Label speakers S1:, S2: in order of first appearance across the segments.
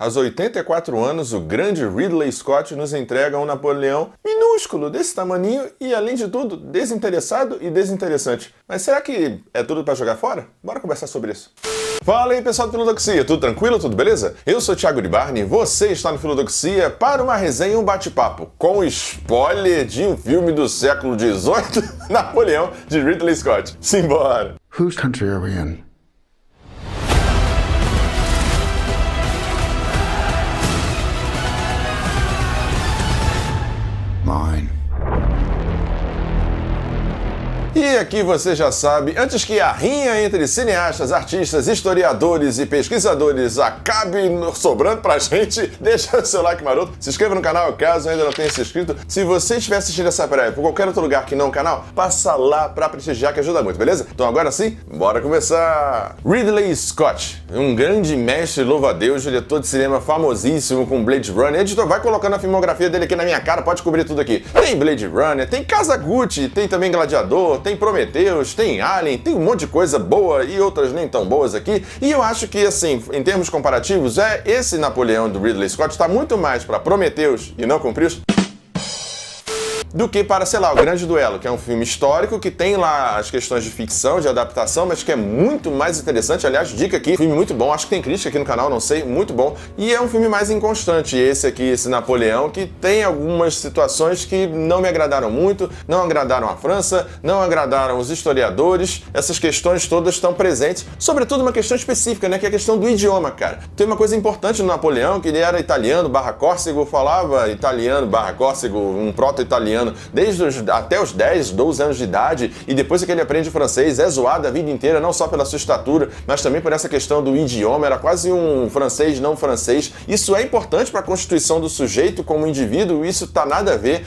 S1: Aos 84 anos, o grande Ridley Scott nos entrega um Napoleão minúsculo, desse tamaninho e, além de tudo, desinteressado e desinteressante. Mas será que é tudo pra jogar fora? Bora conversar sobre isso. Fala aí, pessoal do Filodoxia, tudo tranquilo, tudo beleza? Eu sou o Thiago de Barney, você está no Filodoxia para uma resenha e um bate-papo com spoiler de um filme do século XVIII, Napoleão, de Ridley Scott. Simbora!
S2: Whose country are we in? Mine.
S1: E aqui você já sabe, antes que a rinha entre cineastas, artistas, historiadores e pesquisadores acabe sobrando pra gente, deixa o seu like maroto, se inscreva no canal caso ainda não tenha se inscrito. Se você estiver assistindo essa prévia por qualquer outro lugar que não o canal, passa lá pra prestigiar que ajuda muito, beleza? Então agora sim, bora começar! Ridley Scott, um grande mestre louva-a-Deus, diretor de cinema famosíssimo com Blade Runner. Editor, vai colocando a filmografia dele aqui na minha cara, pode cobrir tudo aqui. Tem Blade Runner, tem Casa Gucci, tem também Gladiador, tem Prometheus, tem Alien, tem um monte de coisa boa e outras nem tão boas aqui. E eu acho que, assim, em termos comparativos, esse Napoleão do Ridley Scott está muito mais para Prometheus e não Cumpridos do que para, sei lá, O Grande Duelo, que é um filme histórico que tem lá as questões de ficção, de adaptação, mas que é muito mais interessante. Aliás, dica aqui, filme muito bom, acho que tem crítica aqui no canal, não sei, muito bom. E é um filme mais inconstante, esse aqui, esse Napoleão, que tem algumas situações que não me agradaram muito, não agradaram a França, não agradaram os historiadores. Essas questões todas estão presentes, sobretudo uma questão específica, né, que é a questão do idioma, cara. Tem uma coisa importante no Napoleão, que ele era italiano, /córsego, falava italiano, /córsego, um proto-italiano, até os 10, 12 anos de idade, e depois que ele aprende francês, é zoado a vida inteira, não só pela sua estatura, mas também por essa questão do idioma, era quase um francês não francês. Isso é importante para a constituição do sujeito como indivíduo, isso tá nada a ver,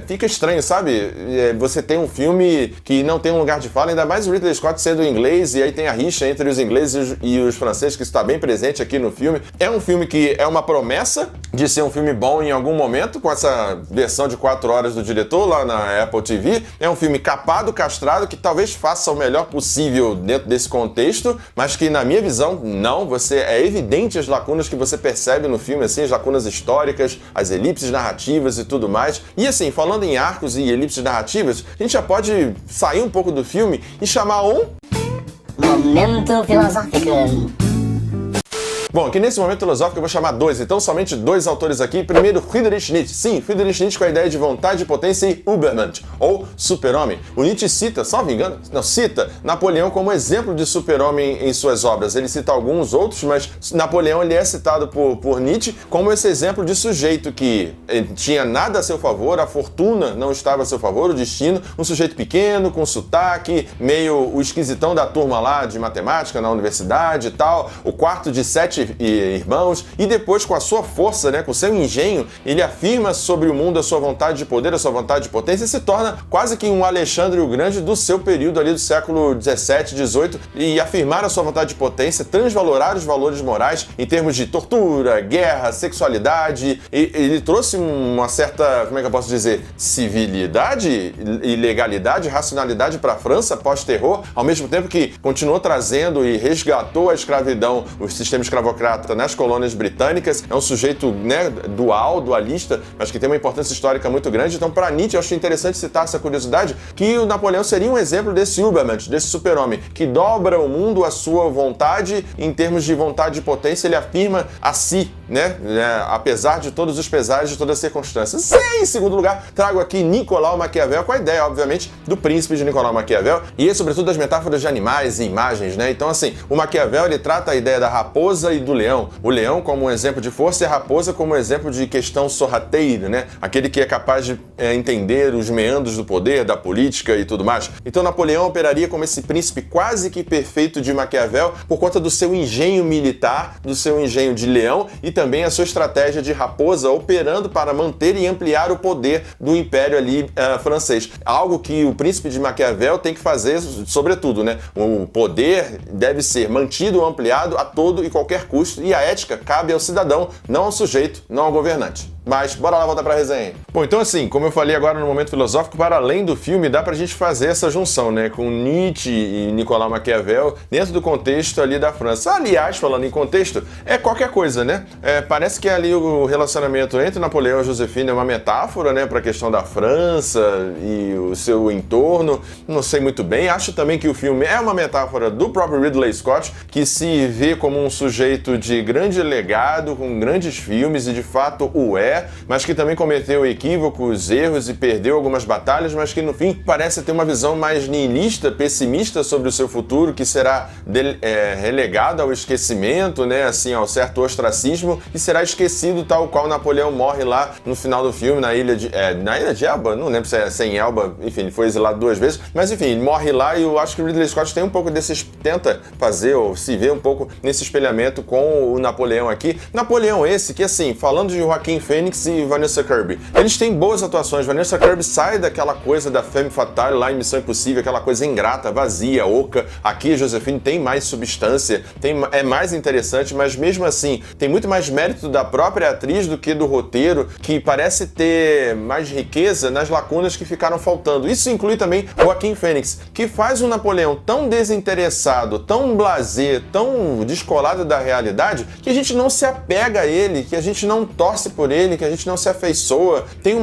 S1: fica estranho, sabe? Você tem um filme que não tem um lugar de fala, ainda mais o Ridley Scott sendo inglês, e aí tem a rixa entre os ingleses e os franceses, que está bem presente aqui no filme. É um filme que é uma promessa de ser um filme bom em algum momento, com essa versão de 4 horas do diretor lá na Apple TV. É um filme capado, castrado, que talvez faça o melhor possível dentro desse contexto, mas que, na minha visão, não. É evidente as lacunas que você percebe no filme, assim, as lacunas históricas, as elipses narrativas e tudo mais. E assim, falando em arcos e elipses narrativas, a gente já pode sair um pouco do filme e chamar um
S3: Momento Filosófico.
S1: Bom, aqui nesse momento filosófico eu vou chamar dois, então somente dois autores aqui. Primeiro, Friedrich Nietzsche. Sim, Friedrich Nietzsche com a ideia de vontade, potência e Übermensch, ou super-homem. O Nietzsche cita, salvo engano, cita Napoleão como exemplo de super-homem em suas obras. Ele cita alguns outros, mas Napoleão ele é citado por Nietzsche como esse exemplo de sujeito que tinha nada a seu favor, a fortuna não estava a seu favor, o destino, um sujeito pequeno, com sotaque, meio o esquisitão da turma lá de matemática na universidade e tal, o quarto de 7 irmãos, e depois com a sua força, né, com o seu engenho, ele afirma sobre o mundo a sua vontade de poder, a sua vontade de potência, e se torna quase que um Alexandre o Grande do seu período ali do século 17, 18, e afirmar a sua vontade de potência, transvalorar os valores morais em termos de tortura, guerra, sexualidade. E ele trouxe uma certa, como é que eu posso dizer, civilidade e legalidade, racionalidade para a França pós-terror, ao mesmo tempo que continuou trazendo e resgatou a escravidão, o sistema escravocrata nas colônias britânicas. É um sujeito, né, dualista, mas que tem uma importância histórica muito grande. Então, para Nietzsche, eu acho interessante citar essa curiosidade, que o Napoleão seria um exemplo desse Übermensch, desse super-homem, que dobra o mundo à sua vontade. Em termos de vontade e potência, ele afirma a si, né, apesar de todos os pesares, de todas as circunstâncias. E, em segundo lugar, trago aqui Nicolau Maquiavel, com a ideia, obviamente, do príncipe de Nicolau Maquiavel, e sobretudo das metáforas de animais e imagens, né? Então, assim, o Maquiavel, ele trata a ideia da raposa e do leão. O leão como um exemplo de força e a raposa como um exemplo de questão sorrateira, né? Aquele que é capaz de entender os meandros do poder, da política e tudo mais. Então Napoleão operaria como esse príncipe quase que perfeito de Maquiavel por conta do seu engenho militar, do seu engenho de leão e também a sua estratégia de raposa, operando para manter e ampliar o poder do império ali francês. Algo que o príncipe de Maquiavel tem que fazer, sobretudo, né? O poder deve ser mantido ou ampliado a todo e qualquer custo, e a ética cabe ao cidadão, não ao sujeito, não ao governante. Mas bora lá voltar pra resenha. Bom, então assim, como eu falei agora no momento filosófico, para além do filme, dá pra gente fazer essa junção, né, com Nietzsche e Nicolau Maquiavel dentro do contexto ali da França. Aliás, falando em contexto, é qualquer coisa, né? Parece que ali o relacionamento entre Napoleão e Josefina é uma metáfora, né, pra questão da França e o seu entorno. Não sei muito bem. Acho também que o filme é uma metáfora do próprio Ridley Scott, que se vê como um sujeito de grande legado, com grandes filmes, e de fato o é, mas que também cometeu equívocos, erros e perdeu algumas batalhas, mas que no fim parece ter uma visão mais nihilista, pessimista sobre o seu futuro, que será relegado ao esquecimento, né, assim, ao certo ostracismo, e será esquecido tal qual Napoleão morre lá no final do filme, na ilha de Elba, não lembro se é em Elba, enfim, ele foi exilado 2 vezes, mas enfim, ele morre lá, e eu acho que o Ridley Scott tem um pouco tenta fazer, ou se vê um pouco nesse espelhamento com o Napoleão aqui. Napoleão esse que, assim, falando de Joaquin Phoenix e Vanessa Kirby, eles têm boas atuações. Vanessa Kirby sai daquela coisa da femme fatale lá em Missão Impossível, aquela coisa ingrata, vazia, oca. Aqui a Josephine tem mais substância, é mais interessante, mas mesmo assim tem muito mais mérito da própria atriz do que do roteiro, que parece ter mais riqueza nas lacunas que ficaram faltando. Isso inclui também Joaquin Phoenix, que faz um Napoleão tão desinteressado, tão blasé, tão descolado da realidade, que a gente não se apega a ele, que a gente não torce por ele, que a gente não se afeiçoa. Tem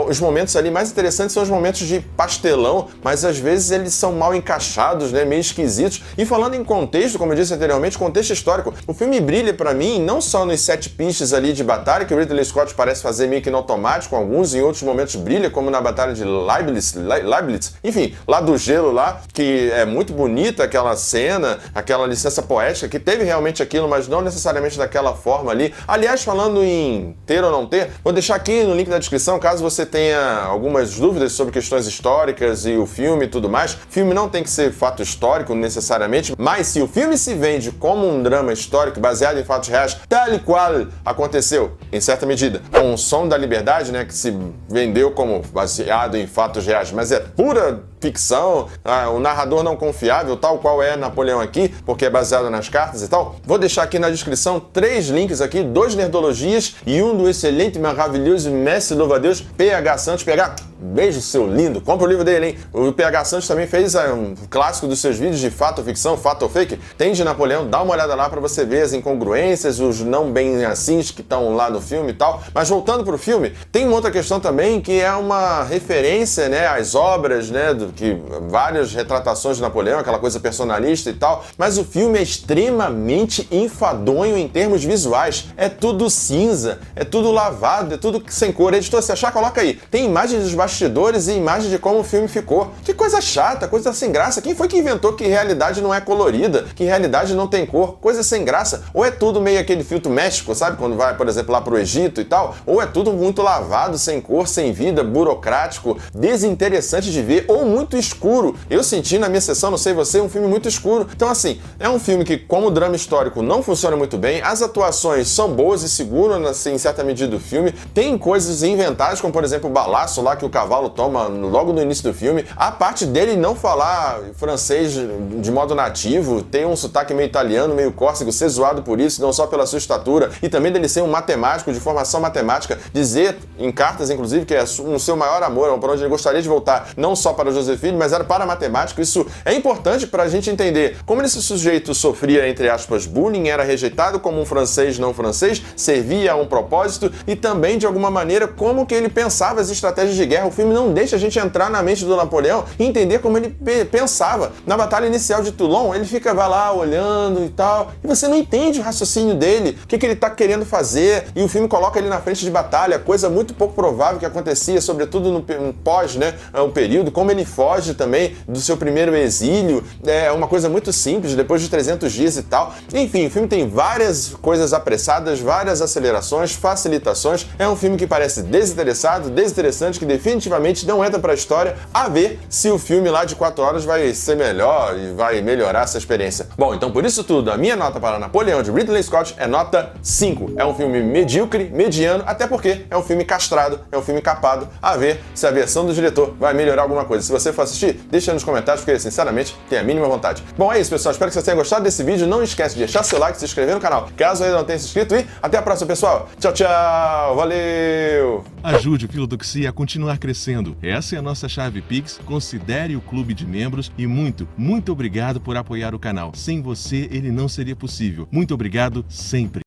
S1: os momentos ali mais interessantes, são os momentos de pastelão, mas às vezes eles são mal encaixados, né, meio esquisitos. E falando em contexto, como eu disse anteriormente, contexto histórico, o filme brilha pra mim não só nos set pieces ali de batalha, que o Ridley Scott parece fazer meio que no automático, alguns, em outros momentos brilha, como na batalha de Leibnitz, enfim, lá do gelo lá, que é muito bonita aquela cena, aquela licença poética, que teve realmente aquilo, mas não necessariamente daquela forma ali. Aliás, falando em ter ou não ter, vou deixar aqui no link da descrição, caso você tenha algumas dúvidas sobre questões históricas e o filme e tudo mais. O filme não tem que ser fato histórico necessariamente, mas se o filme se vende como um drama histórico baseado em fatos reais, tal e qual aconteceu, em certa medida, com o Som da Liberdade, né, que se vendeu como baseado em fatos reais, mas é pura ficção, o narrador não confiável, tal qual é Napoleão aqui, porque é baseado nas cartas e tal. Vou deixar aqui na descrição 3 links aqui, 2 nerdologias e um do excelente, maravilhoso mestre louva-a-Deus, PH Santos. PH, beijo, seu lindo. Compra o livro dele, hein? O PH Santos também fez um clássico dos seus vídeos de fato ou ficção, fato ou fake. Tem de Napoleão, dá uma olhada lá pra você ver as incongruências, os não bem assim que estão lá no filme e tal. Mas voltando pro filme, tem uma outra questão também que é uma referência, né, às obras, né, que várias retratações de Napoleão, aquela coisa personalista e tal, mas o filme é extremamente enfadonho em termos visuais. É tudo cinza, é tudo lavado, é tudo sem cor. Editor, se achar, coloca aí. Tem imagens dos bastidores e imagens de como o filme ficou. Que coisa chata, coisa sem graça. Quem foi que inventou que realidade não é colorida, que realidade não tem cor? Coisa sem graça. Ou é tudo meio aquele filtro México, sabe? Quando vai, por exemplo, lá pro Egito e tal. Ou é tudo muito lavado, sem cor, sem vida, burocrático, desinteressante de ver, ou muito escuro. Eu senti na minha sessão, não sei você, um filme muito escuro. Então, assim, é um filme que, como drama histórico, não funciona muito bem. As atuações são boas e seguram, assim, em certa medida, o filme. Tem coisas inventadas, como, por exemplo, o balaço lá que o cavalo toma logo no início do filme. A parte dele não falar francês de modo nativo, tem um sotaque meio italiano, meio córcego, ser zoado por isso, não só pela sua estatura, e também dele ser um matemático, de formação matemática, dizer em cartas, inclusive, que é o seu maior amor, para onde ele gostaria de voltar, não só para Josephine, mas era para matemático. Isso é importante para a gente entender como esse sujeito sofria, entre aspas, bullying, era rejeitado como um francês não francês, servia a um propósito, e também, de alguma maneira, como que ele pensava as estratégias de guerra. O filme não deixa a gente entrar na mente do Napoleão e entender como ele pensava. Na batalha inicial de Toulon, ele vai lá olhando e tal, e você não entende o raciocínio dele, o que ele tá querendo fazer, e o filme coloca ele na frente de batalha, coisa muito pouco provável que acontecia, sobretudo no pós, né, o período, como ele foge também do seu primeiro exílio, é uma coisa muito simples, depois de 300 dias e tal. Enfim, o filme tem várias coisas apressadas, várias acelerações, facilitações. É um filme que parece desinteressado, desinteressante, que define definitivamente não entra pra história, a ver se o filme lá de 4 horas vai ser melhor e vai melhorar essa experiência. Bom, então por isso tudo, a minha nota para Napoleão de Ridley Scott é nota 5. É um filme medíocre, mediano, até porque é um filme castrado, é um filme capado, a ver se a versão do diretor vai melhorar alguma coisa. Se você for assistir, deixa nos comentários, porque sinceramente tenho a mínima vontade. Bom, é isso, pessoal. Espero que vocês tenham gostado desse vídeo. Não esquece de deixar seu like, se inscrever no canal, caso ainda não tenha se inscrito, e até a próxima, pessoal. Tchau, tchau. Valeu!
S4: Ajude o Filodoxia a continuar crescendo. Essa é a nossa chave Pix. Considere o clube de membros e muito obrigado por apoiar o canal. Sem você, ele não seria possível. Muito obrigado sempre.